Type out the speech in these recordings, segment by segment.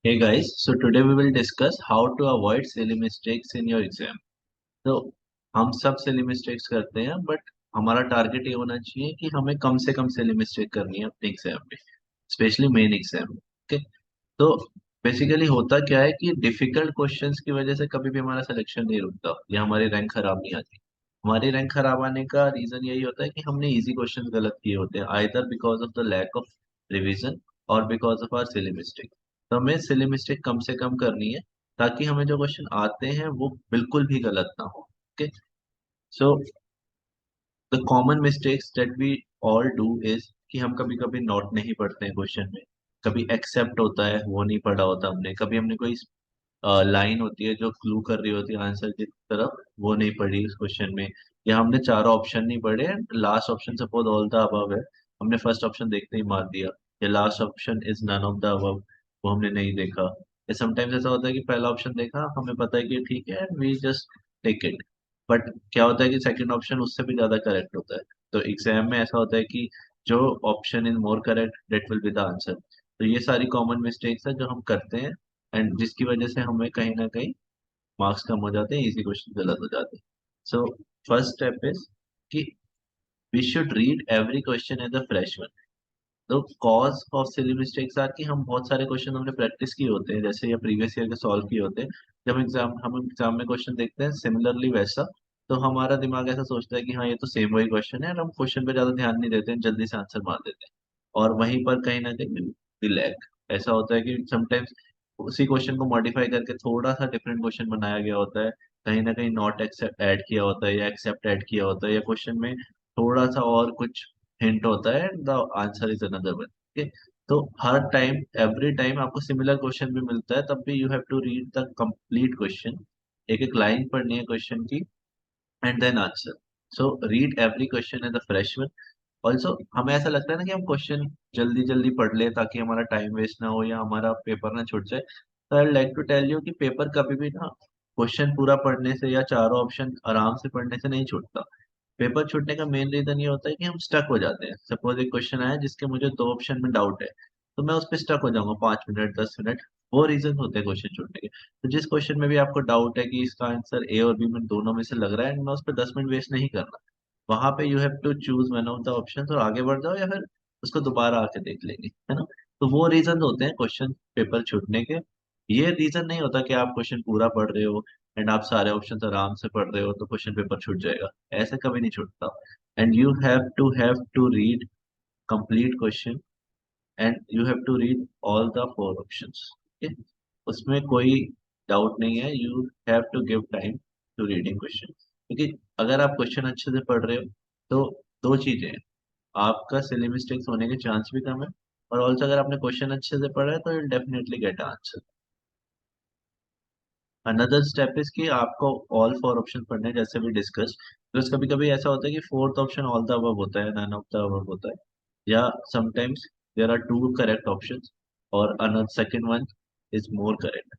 Hey guys, so today we will discuss how to avoid silly mistakes in your exam. तो हम सब silly mistakes करते हैं but हमारा टारगेट ये होना चाहिए कि हमें कम से कम सिली मिस्टेक करनी है अपने एग्जाम में, स्पेशली मेन एग्जाम में। ओके, तो बेसिकली होता क्या है कि डिफिकल्ट क्वेश्चंस की वजह से कभी भी हमारा सिलेक्शन नहीं रुकता या हमारी रैंक खराब नहीं आती। हमारी रैंक खराब आने का रीजन यही होता है कि हमने इजी क्वेश्चंस गलत किए होते हैं, either because of the lack of revision और because of our silly mistake. तो हमें सिली मिस्टेक कम से कम करनी है ताकि हमें जो क्वेश्चन आते हैं वो बिल्कुल भी गलत ना हो। Okay, so the common mistakes that we all do is कि हम कभी कभी नोट नहीं पढ़ते हैं क्वेश्चन में, कभी एक्सेप्ट होता है वो नहीं पढ़ा होता हमने, कभी हमने कोई लाइन होती है जो क्लू कर रही होती है आंसर की तरफ, वो नहीं पढ़ी उस क्वेश्चन में, या हमने चारों ऑप्शन नहीं पढ़े, last option suppose all the above है, हमने फर्स्ट ऑप्शन देखते ही मार दिया, या last option is none of the above, वो हमने नहीं देखा। या समटाइम्स ऐसा होता है कि पहला ऑप्शन देखा, हमें पता है कि ठीक है we just take it, but क्या होता है कि सेकंड ऑप्शन उससे भी ज्यादा करेक्ट होता है। तो एग्जाम में ऐसा होता है कि जो option is more correct that will be the answer. तो ये सारी कॉमन मिस्टेक्स है जो हम करते हैं एंड जिसकी वजह से हमें कहीं ना कहीं मार्क्स कम हो जाते हैं, इजी क्वेश्चन गलत हो जाते हैं। सो फर्स्ट स्टेप इज कि we should read every question as a fresh one. तो cause of silly mistakes are कि हम बहुत सारे क्वेश्चन हमने प्रैक्टिस किए होते हैं जैसे या प्रीवियस ईयर के सॉल्व किए होते हैं। जब हम एग्जाम में क्वेश्चन देखते हैं सिमिलरली वैसा, तो हमारा दिमाग ऐसा सोचता है कि हाँ ये तो सेम वही क्वेश्चन है, और हम क्वेश्चन पे ज्यादा ध्यान नहीं देते हैं, जल्दी से आंसर मार देते हैं। और वहीं पर कहीं ना कहीं लैग ऐसा होता है कि समटाइम्स उसी क्वेश्चन को मॉडिफाई करके थोड़ा सा डिफरेंट क्वेश्चन बनाया गया होता है, कहीं ना कहीं नॉट एक्सेप्ट ऐड किया होता है या एक्सेप्ट ऐड किया होता है, या क्वेश्चन में थोड़ा सा और कुछ हिंट होता है, the answer is another one. Okay, तो हर टाइम एवरी टाइम आपको सिमिलर क्वेश्चन भी मिलता है तब भी you have to read the complete question, एक एक लाइन पढ़नी है क्वेश्चन की and then answer. So read every question as a fresh one. Also हमें ऐसा लगता है ना कि हम क्वेश्चन जल्दी जल्दी पढ़ ले ताकि हमारा टाइम वेस्ट ना हो या हमारा पेपर ना छूट जाए। तो I like to tell you कि पेपर कभी भी ना क्वेश्चन पूरा पढ़ने से या चारों ऑप्शन आराम से पढ़ने से नहीं छूटता। पेपर छूटने का मेन रीजन ये होता है कि हम स्टक हो जाते हैं। सपोज एक क्वेश्चन आया जिसके मुझे दो ऑप्शन में डाउट है, तो मैं उस पर स्टक हो जाऊंगा 5 मिनट 10 मिनट, वो रीजन होते हैं क्वेश्चन छूटने के। तो जिस क्वेश्चन में भी आपको डाउट है कि इसका आंसर ए और बी में दोनों में से लग रहा है, मैं उस पर 10 मिनट वेस्ट नहीं करना, वहां पे you have to choose one of the option और आगे बढ़ जाओ, या फिर उसको दोबारा आके देख लेंगे, है ना। तो वो रीजन होते हैं क्वेश्चन पेपर छूटने के। ये रीजन नहीं होता कि आप क्वेश्चन पूरा पढ़ रहे हो एंड आप सारे ऑप्शन आराम से पढ़ रहे हो तो क्वेश्चन पेपर छूट जाएगा, ऐसे कभी नहीं छूटता। And you have to read complete question and you have to read all the four options. उसमें कोई डाउट नहीं है, you have to give time to reading question, क्योंकि अगर आप क्वेश्चन अच्छे से पढ़ रहे हो तो दो चीजें हैं, आपका सिली मिस्टेक्स होने के चांस भी कम है, और ऑल्सो अगर आपने क्वेश्चन अच्छे से पढ़ा है तो you definitely get answer. Another step is कि आपको ऑल फोर ऑप्शन पढ़ने हैं, जैसे भी डिस्कस। तो कभी कभी ऐसा होता है कि fourth option all the above होता है, नन ऑफ द अबव होता है, या sometimes there are two correct options और another second one is more correct.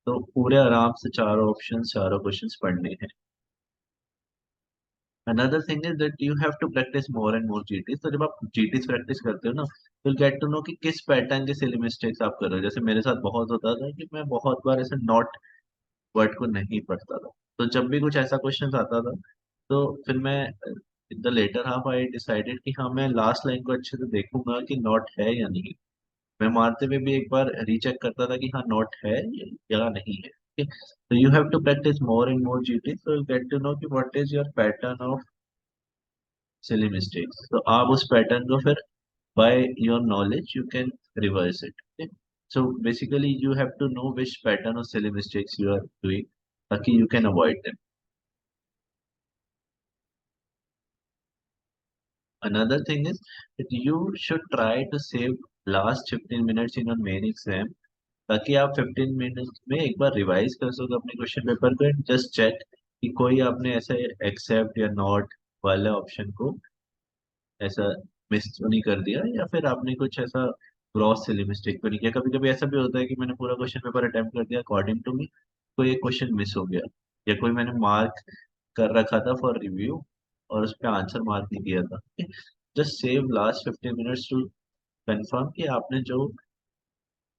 तो पूरे आराम से चारों ऑप्शन चारों क्वेश्चंस पढ़ने हैं। Another thing is that you have to practice more and more GTs. तो जब आप जीटीज प्रैक्टिस करते हो ना, तो गेट टू नो कि किस पैटर्न के सिली मिस्टेक्स आप कर रहे हो। जैसे मेरे साथ बहुत होता था कि मैं बहुत बार ऐसे नॉट वर्ड को नहीं पढ़ता था, तो जब भी कुछ ऐसा क्वेश्चन आता था तो फिर मैं in the latter half I decided कि हाँ मैं लास्ट लाइन को अच्छे से देखूंगा कि नॉट है या नहीं। मैं मारते हुए भी एक बार रीचेक करता था कि हाँ नॉट है या नहीं है। Okay? तो you have to practice more and more GT, so you get to know कि what is your pattern of silly mistakes. तो आप उस पैटर्न को फिर by your knowledge you can reverse it. So basically you have to know which pattern of silly mistakes you are doing ताकि you can avoid them. Another thing is that you should try to save last 15 minutes in your main exam, ताकि आप 15 minutes में एक बार revise कर सको अपने question paper को, just check कि कोई आपने ऐसे एक्सेप्ट या नॉट वाले ऑप्शन को ऐसा मिस तो नहीं कर दिया, या फिर आपने कुछ ऐसा ग्रॉस सिली मिस्टेक तो नहीं किया। कभी कभी ऐसा भी होता है कि मैंने पूरा क्वेश्चन पेपर अटेम्प्ट कर दिया अकॉर्डिंग टू मी, कोई एक क्वेश्चन मिस हो गया, या कोई मैंने मार्क कर रखा था फॉर रिव्यू और उस पर आंसर मार्क नहीं किया था। Just save last 15 minutes to confirm कि आपने जो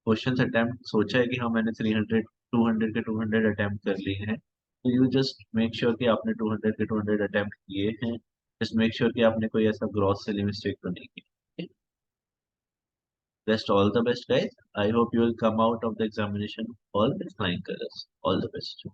क्वेश्चन अटेम्प्ट सोचा है कि हाँ मैंने 300 200 के 200 अटेम्प्ट कर लिए हैं, तो यू जस्ट मेक श्योर कि आपने 200 के 200 अटेम्प्ट किए हैं। जस्ट मेक श्योर कि आपने कोई ऐसा ग्रॉस सिली मिस्टेक तो नहीं की। Best, all the best, guys. I hope you will come out of the examination all with flying colors. All the best.